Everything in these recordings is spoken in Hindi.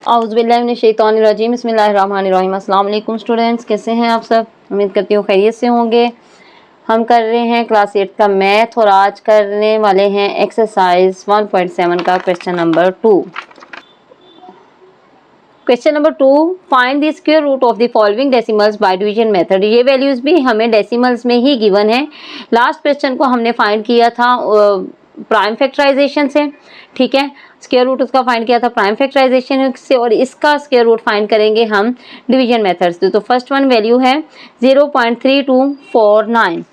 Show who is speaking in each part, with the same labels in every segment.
Speaker 1: औज़ुबिल्लाहिमिनश्शैतानिर्रजीम बिस्मिल्लाहिर्रहमानिर्रहीम। अस्सलाम वालेकुम स्टूडेंट्स, कैसे हैं आप सब? उम्मीद करती हूँ खैरियत से होंगे। हम कर रहे हैं क्लास 8 का मैथ और आज करने वाले हैं एक्सरसाइज 1.7 का question number 2। Question number 2, find the square root of the following decimals by division method. ये वैल्यूज भी हमें डेसिमल्स में ही गिवन है। लास्ट क्वेश्चन को हमने फाइंड किया था प्राइम फैक्टराइजेशन से, ठीक है। स्क्वायर रूट उसका फाइंड किया था प्राइम फैक्टराइजेशन से और इसका स्क्वायर रूट फाइंड करेंगे हम डिवीजन मेथड से। तो फर्स्ट वन वैल्यू है 0.3249।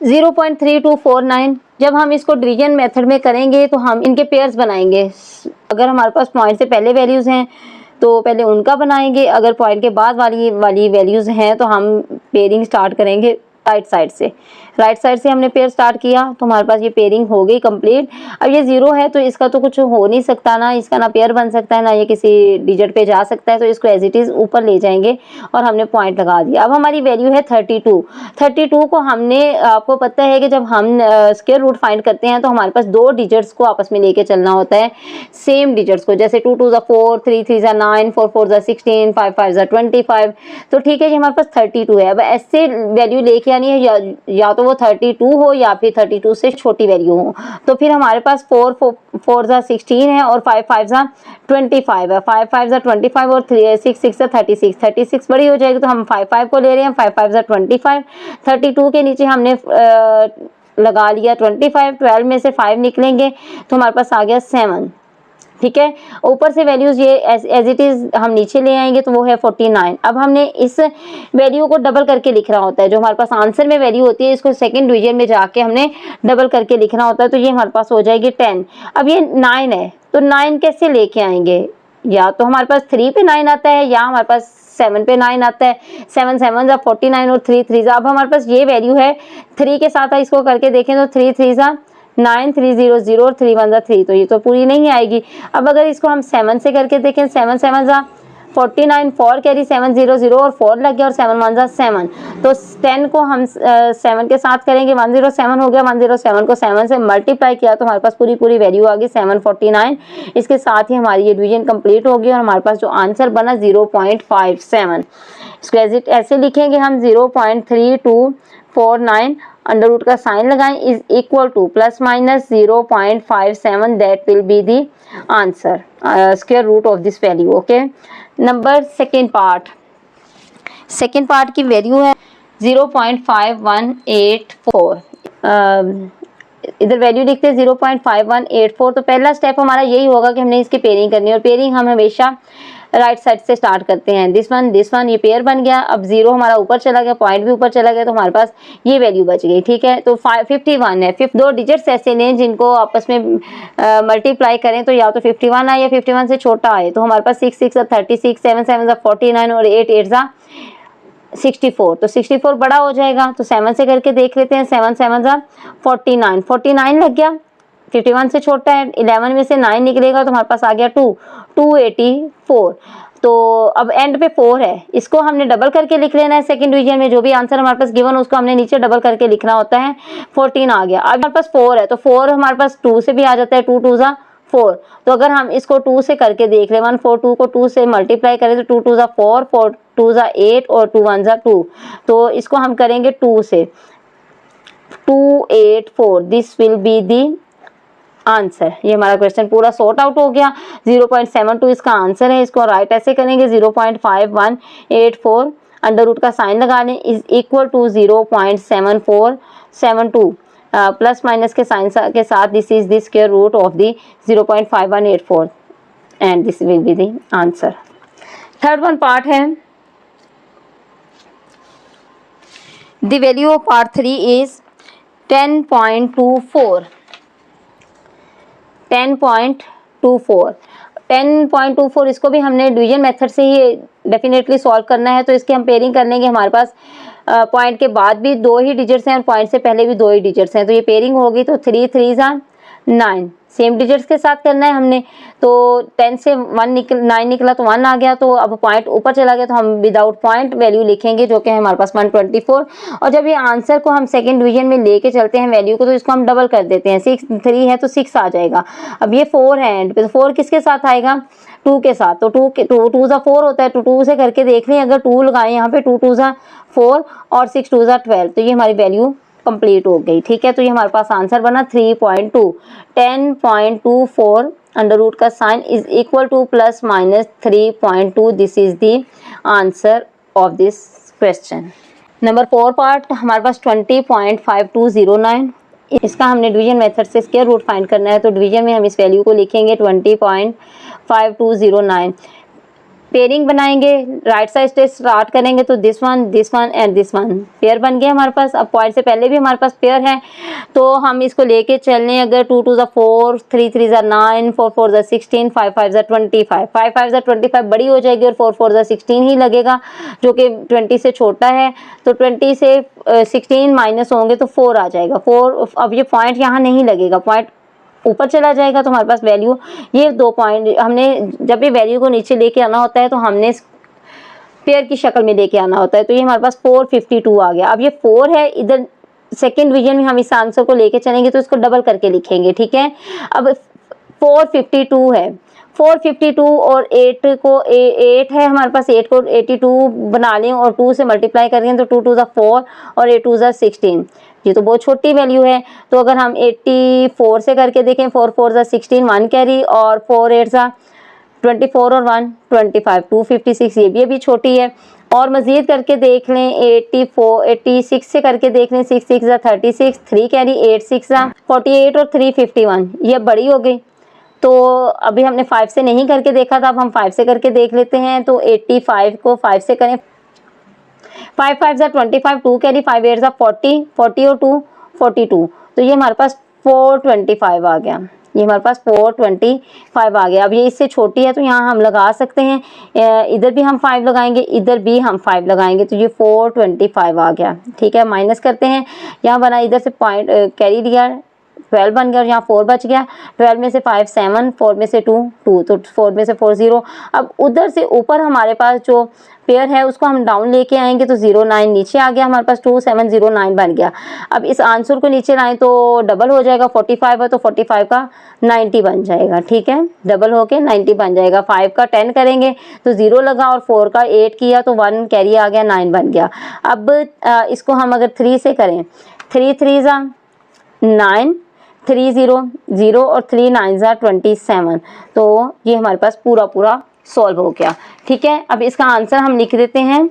Speaker 1: 0.3249 जब हम इसको डिवीजन मेथड में करेंगे तो हम इनके पेयर्स बनाएंगे। अगर हमारे पास पॉइंट से पहले वैल्यूज हैं तो पहले उनका बनाएंगे, अगर पॉइंट के बाद वाली वैल्यूज हैं तो हम पेयरिंग स्टार्ट करेंगे राइट साइड से। राइट साइड से हमने पेयर स्टार्ट किया तो हमारे पास ये पेयरिंग हो गई कंप्लीट। अब ये 0 है तो इसका तो कुछ हो नहीं सकता ना, इसका ना पेयर बन सकता है ना ये किसी डिजिट पे जा सकता है, तो इसको एज इट इज ऊपर ले जाएंगे और हमने पॉइंट लगा दिया। अब हमारी वैल्यू है 32। 32 को हमने, आपको पता है कि जब हम स्क्वायर रूट फाइंड करते हैं तो हमारे पास दो डिजिट्स को आपस में लेके चलना होता है, सेम डिजिट्स को, जैसे 2 2 4, 3 3 9, 4 4 16, 5 5 25। तो ठीक है, ये हमारे पास 32 है। अब ऐसे वैल्यू लेके आनी है, या तो वो 32 हो या फिर 32 से छोटी वैल्यू हो। तो फिर हमारे पास 4 4 16 है और 5 5 25 है। 5 5 25 और 6 6 36। 36 बड़ी हो जाएगी तो हम 5 5 को ले रहे हैं। 5 5 25। 32 के नीचे हमने लगा लिया 25। 12 में से 5 निकलेंगे तो हमारे पास आ गया 7, ठीक है। ऊपर से वैल्यूज ये एज इट इज हम नीचे ले आएंगे तो वो है 49। अब हमने इस वैल्यू को डबल करके लिखना होता है, जो हमारे पास आंसर में वैल्यू होती है इसको सेकंड डिवीजन में जाके हमने डबल करके लिखना होता है, तो ये हमारे पास हो जाएगी 10। अब ये 9 है तो 9 कैसे लेके आएंगे? या तो हमारे पास 3 पे 9 आता है या हमारे पास 7 पे 9 आता है। 7 7 जा 49 और 3 3 जा। अब हमारे पास ये वैल्यू है 3 के साथ इसको करके देखें तो 3 3 जा 9, 3 0 0 और 3 1 जा 3, तो ये तो पूरी नहीं आएगी। अब अगर इसको हम 7 से करके देखें, 7 7 जा 49, 4 कैरी 7 0 0 और 4 लग गया और 7 1 जा 7। तो 10 को हम 7 के साथ करेंगे, 107 हो गया। 107 को 7 से मल्टीप्लाई किया तो हमारे पास पूरी वैल्यू आ गई 749। इसके साथ ही हमारी ये डिवीजन कंप्लीट होगी और हमारे पास जो आंसर बना 0.57। इसको ऐसे लिखेंगे हम 0.3249 अंडर रूट का साइन लगाएं is equal to plus minus 0.57, that will be the answer, square root of this value. Okay, number second part की वैल्यू है 0.5184। इधर वैल्यू लिखते हैं 0.5184। तो पहला स्टेप हमारा यही होगा कि हमने इसकी पेयरिंग करनी है और पेयरिंग हम हमेशा राइट साइड से स्टार्ट करते हैं। दिस वन ये पेयर बन गया। अब 0 हमारा ऊपर चला गया, पॉइंट भी ऊपर चला गया, तो हमारे पास ये वैल्यू बच गई, ठीक है। तो 51 है। दो डिजिट्स ऐसे लें जिनको आपस में मल्टीप्लाई करें तो या तो 51 आए या 51 से छोटा आए। तो हमारे पास 6 6 36, 7 7 49 और 8 8 64। तो 64 बड़ा हो जाएगा तो 7 से करके देख लेते हैं। 7 7 49, 49 लग गया। 51 से छोटा है, 11 में से 9 निकलेगा तो हमारे पास आ गया 284। तो अब एंड पे 4 है, इसको हमने डबल करके लिख लेना है। सेकंड डिवीजन में जो भी आंसर हमारे पास गिवन उसको हमने नीचे डबल करके लिखना होता है। 14 आ गया। अब हमारे पास 4 है तो 4 हमारे पास 2 से भी आ जाता है। 2 2 जा 4। तो अगर हम इसको 2 से करके देख ले, 142 को 2 से मल्टीप्लाई करें तो 2 2 जा 4, 4 2 जा 8 और 2 1 जा 2। तो इसको हम करेंगे 2 से, 284, this will be the answer. ये हमारा क्वेश्चन पूरा सॉर्ट आउट हो गया। 0.72 इसका आंसर है। इसको राइट ऐसे करेंगे 0.5184 अंडर रूट का साइन लगा लें is equal to 0.7472 plus minus के साइन के साथ this is the square root of the 0.5184 and this will be the answer. Third one part है the value of part 3 is 10.24। 10.24 इसको भी हमने डिवीजन मेथड से ही डेफिनेटली सॉल्व करना है। तो इसकी हम पेयरिंग कर लेंगे। हमारे पास पॉइंट के बाद भी 2 ही डिजिट्स हैं और पॉइंट से पहले भी 2 ही डिजिट्स हैं, तो ये पेयरिंग होगी। तो 3 3 जा 9, सेम डिजिट्स के साथ करना है हमने। तो 10 से 9 निकला तो 1 आ गया, तो अब पॉइंट ऊपर चला गया तो हम विदाउट पॉइंट वैल्यू लिखेंगे जो कि है हमारे पास 124। और जब ये आंसर को हम सेकंड डिवीजन में लेके चलते हैं वैल्यू को, तो इसको हम डबल कर देते हैं। 6 3 है तो 6 आ जाएगा। अब ये 4 है एंड पे, तो 4 किसके साथ आएगा, 2 के साथ। तो 2 जा 4 होता है, तो 2 से करके देख लें, अगर 2 लगाएं यहाँ पे, 2 जा 4 और 6 2 जा 12, तो ये हमारी वैल्यू कंप्लीट हो गई। ठीक है, तो ये हमारे पास आंसर बना 3.2। 10.24 अंडर रूट का sign is equal to plus minus 3.2। This is the answer of this question. Number 4 part हमारे पास 20.5209। इसका हमने डिवीजन मेथड से स्क्वायर रूट फाइंड करना है, तो डिवीजन में हम इस वैल्यू को लिखेंगे 20.5209। पेयरिंग बनाएंगे, राइट साइड से स्टार्ट करेंगे, तो this one and this one pair बन गया हमारे पास। अब पॉइंट से पहले भी हमारे पास पेयर है, तो हम इसको लेके चलने, अगर 2 2 जा 4, 3 3 जा 9, 4 4 जा 16, 5 5 जा 25, 5 5 जा 25 बड़ी हो जाएगी और 4 4 जा 16 ही लगेगा जो कि 20 से छोटा है। तो 20 से 16 माइनस होंगे तो 4 आ जाएगा। 4 अब ये पॉइंट यहाँ नहीं लगेगा, पॉइंट ऊपर चला जाएगा, तो हमारे पास वैल्यू ये 2 पॉइंट, हमने जब ये वैल्यू को नीचे लेके आना होता है तो हमने पेयर की शक्ल में लेके आना होता है। तो ये हमारे पास 452 आ गया। अब ये 4 है, इधर सेकंड डिवीजन में हम इस आंसर को लेके चलेंगे तो इसको डबल करके लिखेंगे। ठीक है, अब 452 है, 452 और 8 को 8 है हमारे पास, 8 को 82 बना लें और 2 से मल्टीप्लाई करेंगे तो 2 2 जा 4 और 8 2 जा 16। ये तो बहुत छोटी वैल्यू है, तो अगर हम 84 से करके देखें, 4 4 जा 16 1 कैरी और 4 8 जा 24 और 1 25 256, ये भी अभी छोटी है। और मज़ीद करके देख लें 86 से करके देख लें, 6 6 जा 36 3 कैरी 8 6 जा 48 और 3 51, ये बड़ी हो गई। तो अभी हमने 5 से नहीं करके देखा था, अब हम 5 से करके देख लेते हैं। तो 85 को 5 से करें, 5 5 जा 25 2 कैरी 5 8 जा 40 40 और 2 42, तो ये हमारे पास 425 आ गया। ये हमारे पास 425 आ गया। अब ये इससे छोटी है तो यहाँ हम लगा सकते हैं, इधर भी हम 5 लगाएंगे, इधर भी हम 5 लगाएंगे, तो ये 425 आ गया। ठीक है, माइनस करते हैं, यहाँ बना, इधर से पॉइंट कैरी लिया, 12 बन गया और यहाँ 4 बच गया। 12 में से 5 7, 4 में से 2 2, तो 4 में से 4 0। अब उधर से ऊपर हमारे पास जो पेयर है उसको हम डाउन लेके आएंगे, तो 09 नीचे आ गया हमारे पास, 2709 बन गया। अब इस आंसर को नीचे लाएं तो डबल हो जाएगा, 45 है तो 45 का 90 बन जाएगा। ठीक है, डबल होके 90 बन जाएगा। 5 का 10 करेंगे तो 0 लगा और 4 का 8 किया तो 1 कैरी आ गया, 9 बन गया। अब इसको हम अगर 3 से करें, 3 3 जा 9, 3 0 0 और 3 9 जा 27, तो ये हमारे पास पूरा सॉल्व हो गया। ठीक है, अब इसका आंसर हम लिख देते हैं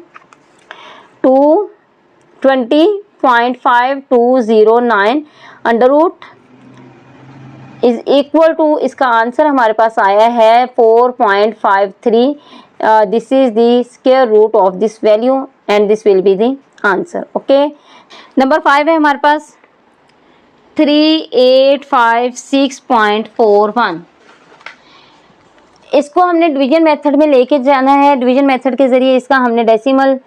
Speaker 1: 20.5209 under root is equal to, इसका आंसर हमारे पास आया है 4.53। This is the square root of this value and this will be the answer. Okay, number 5 है हमारे पास 3856.41। इसको हमने डिवीजन मेथड में लेके जाना है। डिवीजन मेथड के ज़रिए इसका हमने डेसिमल,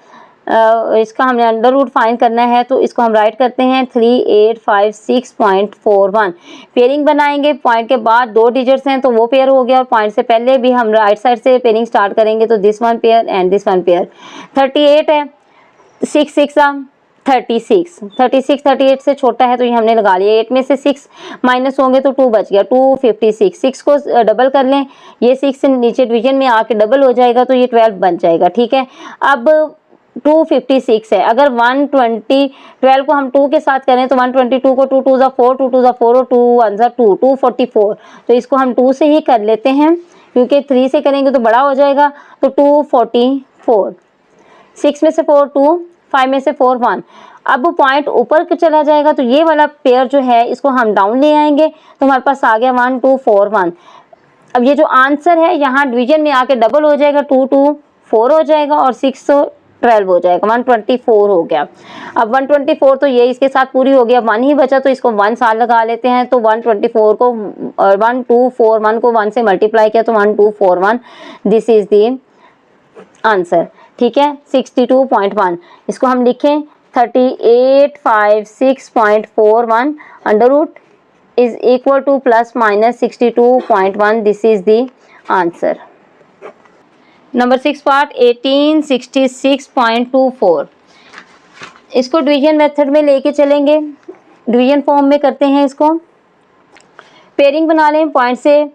Speaker 1: इसका हमने अंडर रूट फाइंड करना है, तो इसको हम राइट करते हैं 3856.41। पेयरिंग बनाएंगे, पॉइंट के बाद 2 डिजिट्स हैं तो वो पेयर हो गया, और पॉइंट से पहले भी हम राइट साइड से पेयरिंग स्टार्ट करेंगे, तो this one pair and this one pair. 38 है, 6 6 36, 38 से छोटा है तो ये हमने लगा लिया। 8 में से 6 माइनस होंगे तो 2 बच गया, 256। 6 को डबल कर लें, ये 6 से नीचे डिवीजन में आके डबल हो जाएगा तो ये 12 बन जाएगा। ठीक है, अब 256 है, अगर 120, 12 को हम 2 के साथ करें तो 122 को 2 2 जा 4, 2 2 जा 4 और 2 1 जा 2, 244। तो इसको हम 2 से ही कर लेते हैं क्योंकि 3 से करेंगे तो बड़ा हो जाएगा, तो 244। 6 में से 4 2, 5 में से 4 1। अब पॉइंट ऊपर चला जाएगा तो ये वाला पेयर जो है इसको हम डाउन ले आएंगे, तो हमारे पास आ गया 1 2 4 1। अब ये जो आंसर है यहाँ डिवीजन में आके डबल हो जाएगा, 2 2 4 हो जाएगा और 6 12 हो जाएगा, 124 हो गया। अब 124 तो ये इसके साथ पूरी हो गया, 1 ही बचा तो इसको 1 साथ लगा लेते हैं, तो 124 को 1241 को 1 से मल्टीप्लाई किया तो 1241। This is the answer. ठीक है, 62.1। इसको हम लिखें 3856.41 under root is equal to plus minus 62.1. This is the answer. Number 6 part 1866.24. इसको डिवीजन मेथड में लेके चलेंगे, डिवीजन फॉर्म में करते हैं इसको। पेयरिंग बना लें, पॉइंट से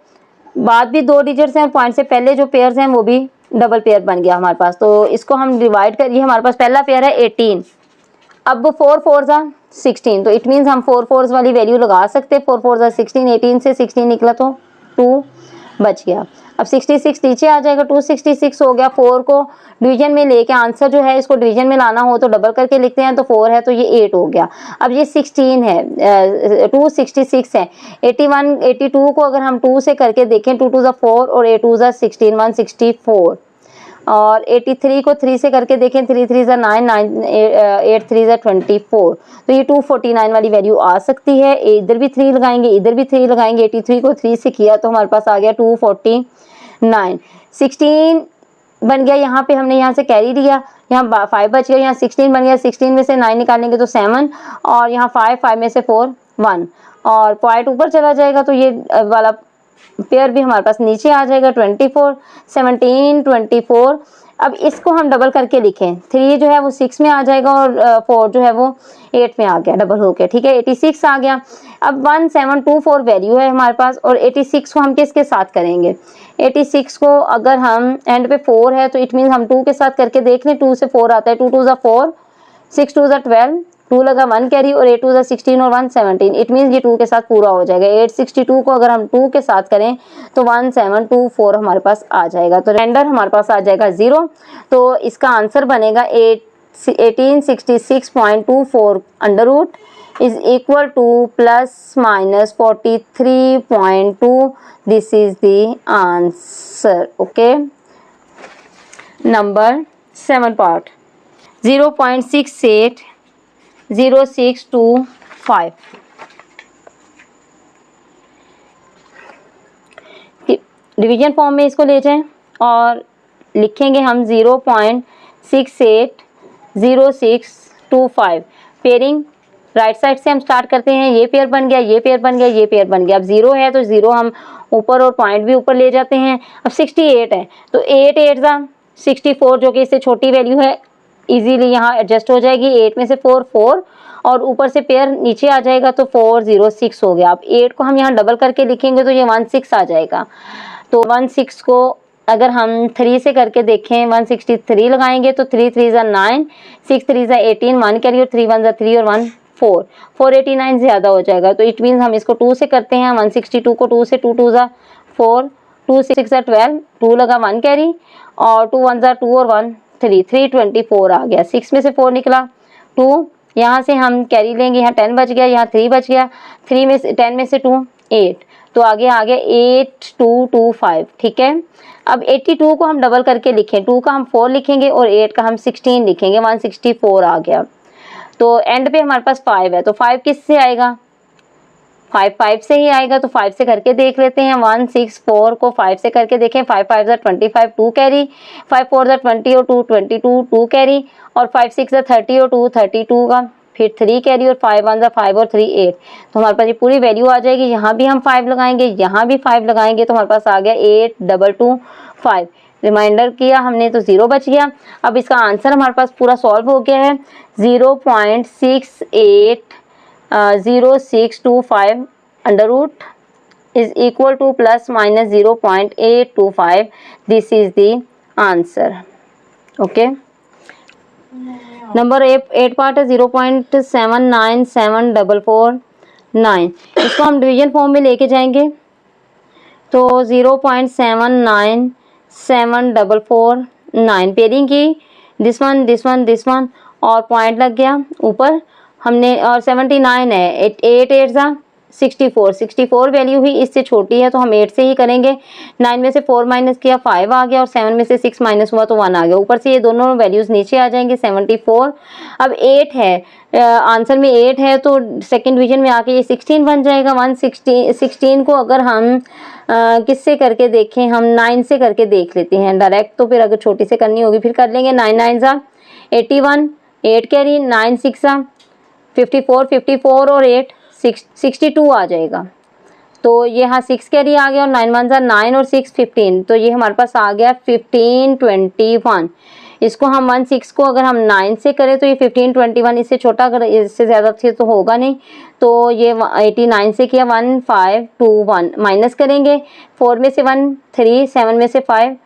Speaker 1: बाद भी 2 डिजिट्स हैं, पॉइंट से पहले जो पेयर्स हैं वो भी डबल पेयर बन गया हमारे पास। तो इसको हम डिवाइड करिए, हमारे पास पहला पेयर है 18, अब 4 4 16, तो इट मीन्स हम 4 4 वाली वैल्यू लगा सकते हैं। 4 4 16, 18 से 16 निकला तो 2 बच गया। अब 66 नीचे आ जाएगा, 266 हो गया। 4 को डिवीजन में लेके आंसर जो है इसको डिवीजन में लाना हो तो डबल करके लिखते हैं, तो 4 है तो ये 8 हो गया। अब ये 16 है, 266 है। 81 82 को अगर हम 2 से करके देखें, 2 2 ज़ा 4 और 8 2 ज़ा 16, 164। और 83 को 3 से करके देखें, 3 3 ज़ा 9, 8 3 ज़ा 24, तो ये 249 वाली वैल्यू आ सकती है। इधर भी 3 लगाएंगे, इधर भी 3 लगाएंगे। 83 को 3 से किया तो हमारे पास आ गया 249। 16 बन गया, यहाँ पे हमने यहाँ से कैरी लिया, यहाँ 5 बच गया, यहाँ 16 बन गया। 16 में से 9 निकालेंगे तो 7, और यहाँ 5 में से 4 1, और पॉइंट ऊपर चला जाएगा तो ये वाला पेयर भी हमारे पास नीचे आ जाएगा। 24 17 24। अब इसको हम डबल करके लिखें, 3 जो है वो 6 में आ जाएगा और 4 जो है वो 8 में आ गया, डबल हो गया, ठीक है। 86 आ गया। अब 1724 वैल्यू है हमारे पास, और 86 को हम किसके साथ करेंगे? 86 को अगर हम एंड पे 4 है तो इट मीन्स हम 2 के साथ करके देख लें। 2 से 4 आता है, 2 2 ज़ा 4, 6 2 ज़ा 12, 2 लगा 1 कैरी, और 8 2 ज़ा 16 और 1 17। इट मीन्स ये 2 के साथ पूरा हो जाएगा। 862 को अगर हम 2 के साथ करें तो 1724 हमारे पास आ जाएगा। तो रेंडर हमारे पास आ जाएगा 0। तो इसका आंसर बनेगा 1866.24 under root is equal to plus minus 43.2. This is the answer. Okay. Number 7 part 0.680625. Division form में इसको ले जाएं और लिखेंगे हम 0.680625। पेयरिंग राइट साइड से हम स्टार्ट करते हैं। ये पेयर बन गया, ये पेयर बन गया, ये पेयर बन गया। अब 0 है तो 0 हम ऊपर और पॉइंट भी ऊपर ले जाते हैं। अब 68 है तो 8 8 ज़ा 64, जो कि इससे छोटी वैल्यू है, इजीली यहाँ एडजस्ट हो जाएगी। 8 में से 4 4, और ऊपर से पेयर नीचे आ जाएगा तो 406 हो गया। अब 8 को हम यहाँ डबल करके लिखेंगे तो ये 16 आ जाएगा। तो 16 को अगर हम 3 से करके देखें, 163 लगाएंगे तो 3 3 ज़ा 9, 6 3 ज़ा 18, 1 कैरी, और 3 1 ज़ा 3 और 1 4, 489 ज़्यादा हो जाएगा। तो इट मीन्स हम इसको 2 से करते हैं। 162 को 2 से, 2 2 ज़ा 4, 2 6 ज़ा 12, 2 लगा 1 कैरी, और 2 1 ज़ा 2 और 1 3, 324 आ गया। 6 में से 4 निकला 2, यहाँ से हम कैरी लेंगे, यहाँ 10 बच गया, यहाँ 3 बच गया। 3 में से 10 में से 2 8, तो आगे आ गया 8225, ठीक है। अब 82 को हम डबल करके लिखें, 2 का हम 4 लिखेंगे और 8 का हम 16 लिखेंगे, 164 आ गया। तो एंड पे हमारे पास 5 है, तो 5 किस से आएगा? 5 से ही आएगा। तो 5 से करके देख लेते हैं। 164 को 5 से करके देखें। 5 5 ज़ा 25, 2 कैरी, 5 4 ज़ा 20 और 2 22, 2 कैरी, और 5 6 ज़ा 30 और 2 32 का, फिर 3 कैरी, और 5 1 ज़ा 5 और 3 8। तो हमारे पास ये पूरी वैल्यू आ जाएगी। यहाँ भी हम 5 लगाएंगे, यहाँ भी 5 लगाएंगे, तो हमारे पास आ गया 8225। रिमाइंडर किया हमने तो 0 बच गया। अब इसका आंसर हमारे पास पूरा सॉल्व हो गया है। 0.680625 under root is equal to plus minus 0.825. This is the answer. Okay. Number 8 part है 0.797449। इसको हम डिवीजन फॉर्म में लेके जाएंगे तो 0.797449 पेयरिंग की, दिस वन और पॉइंट लग गया ऊपर हमने, और 79 है। 8 8 ज़ा 64 वैल्यू ही इससे छोटी है तो हम 8 से ही करेंगे। 9 में से 4 माइनस किया 5 आ गया, और 7 में से 6 माइनस हुआ तो 1 आ गया। ऊपर से ये दोनों वैल्यूज नीचे आ जाएंगे। 74। अब 8 है, आंसर में 8 है तो सेकंड डिवीजन में आके ये 16 बन जाएगा। 16 को अगर हम किससे करके देखें, हम 9 से करके देख लेते हैं डायरेक्ट, तो फिर अगर छोटी से करनी होगी फिर कर लेंगे। 9 9 ज़ा 81, 8 कैरी, 9 6 ज़ा 54 और 8 62 आ जाएगा। तो ये हाँ 6 कैरी आ गया और 9 1 ज़ा 9 और 6 15, तो ये हमारे पास आ गया 1521। इसको हम 16 को अगर हम 9 से करें तो ये 1521, इससे छोटा अगर इससे ज़्यादा थे तो होगा नहीं। तो ये 89 से किया 1521, माइनस करेंगे 4 में से 1 3, 7 में से 5,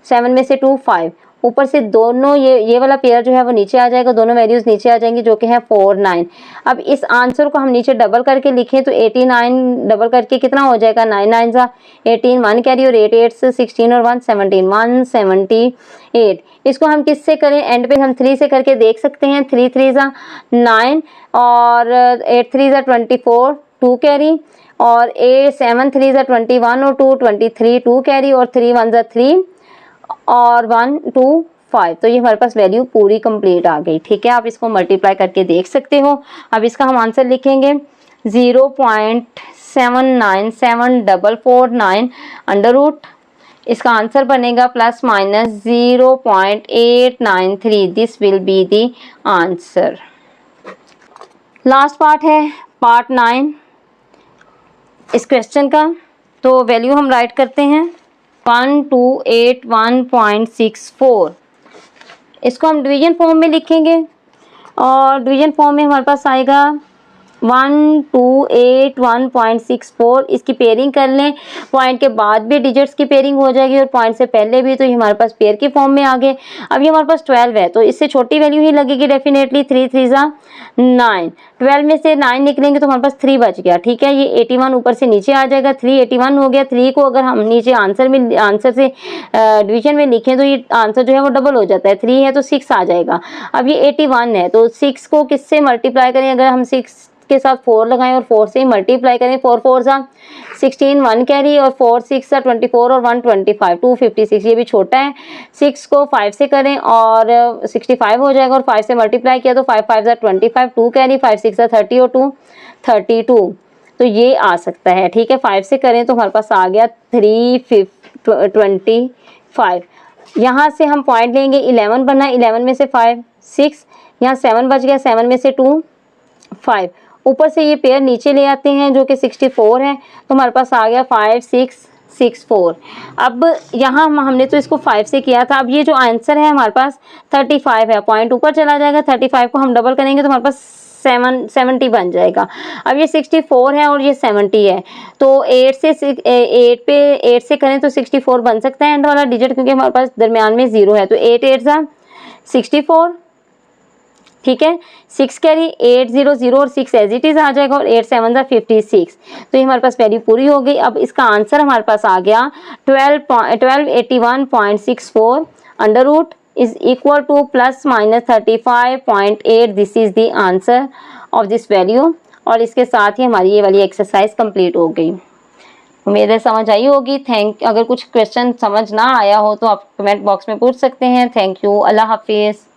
Speaker 1: 7 में से 2 5, ऊपर से दोनों ये वाला पेयर जो है वो नीचे आ जाएगा, दोनों वैल्यूज नीचे आ जाएंगी जो कि है 4 9। अब इस आंसर को हम नीचे डबल करके लिखें तो 89 डबल करके कितना हो जाएगा, 9 9 ज़ा 18, 1 कैरी और 8 8 से 16 और 1 17, 178। इसको हम किससे करें, एंड पे हम 3 से करके देख सकते हैं। 3 3 ज़ा 9 और 8 3 ज़ा 24, 2 कैरी और 7 3 ज़ा 21 और 2 23, 2 कैरी और 3 1 ज़ा 3 और 1 2 5। तो ये हमारे पास वैल्यू पूरी कंप्लीट आ गई। ठीक है, आप इसको मल्टीप्लाई करके देख सकते हो। अब इसका हम आंसर लिखेंगे 0.797449 अंडर रूट, इसका आंसर बनेगा plus minus 0.893। This will be the answer. Last part है पार्ट 9 इस क्वेश्चन का। तो वैल्यू हम राइट करते हैं 1281.64। इसको हम डिवीजन फॉर्म में लिखेंगे और डिवीजन फॉर्म में हमारे पास आएगा 1281.64। इसकी पेयरिंग कर लें, पॉइंट के बाद भी डिजिट्स की पेयरिंग हो जाएगी और पॉइंट से पहले भी, तो ये हमारे पास पेयर की फॉर्म में आ गए। अब ये हमारे पास 12 है तो इससे छोटी वैल्यू ही लगेगी डेफिनेटली। 3 3 ज़ा 9, 12 में से 9 निकलेंगे तो हमारे पास 3 बच गया। ठीक है, ये 81 ऊपर से नीचे आ जाएगा, 381 हो गया। 3 को अगर हम नीचे आंसर से डिवीजन में लिखें तो ये आंसर जो है वो डबल हो जाता है। 3 है तो 6 आ जाएगा। अब ये 81 है तो 6 को किससे मल्टीप्लाई करें, अगर हम 6 के साथ 4 लगाएं और 4 से ही मल्टीप्लाई करें, 4 4 ज़ा 16, 1 कैरी और 4 6 ज़ा 24 और 1 25, 256। ये भी छोटा है। 6 को 5 से करें और 65 हो जाएगा और 5 से मल्टीप्लाई किया तो 5 5 ज़ा 25, 2 कैरी, 5 6 ज़ा 30 और 2 32। तो ये आ सकता है। ठीक है, 5 से करें तो हमारे पास आ गया 325। यहाँ से हम पॉइंट लेंगे 11 बनना, 11 में से 5 6, यहाँ 7 बच गया, 7 में से 2 5, ऊपर से ये पेयर नीचे ले आते हैं जो कि 64 है, तो हमारे पास आ गया 5 6 6 4। अब यहाँ हमने तो इसको 5 से किया था। अब ये जो आंसर है हमारे पास 35 है, पॉइंट ऊपर चला जाएगा। 35 को हम डबल करेंगे तो हमारे पास 70 बन जाएगा। अब ये 64 है और ये 70 है, तो 8 से करें तो 64 बन सकता है एंड वाला डिजिट, क्योंकि हमारे पास दरमियान में 0 है। तो 8 8 ज़ा 64। ठीक है, 6 कैरी 8 0 0 और 6 एज इट इज आ जाएगा और 8 7 ज़ा 56। तो ये हमारे पास वैल्यू पूरी हो गई। अब इसका आंसर हमारे पास आ गया 1281.64 under root is equal to plus minus 35.8। This is the answer of this value. और इसके साथ ही हमारी ये वाली एक्सरसाइज कंप्लीट हो गई। उम्मीद है समझ आई होगी। अगर कुछ क्वेश्चन समझ ना आया हो तो आप कमेंट बॉक्स में पूछ सकते हैं। Thank you. अल्लाह हाफिज़।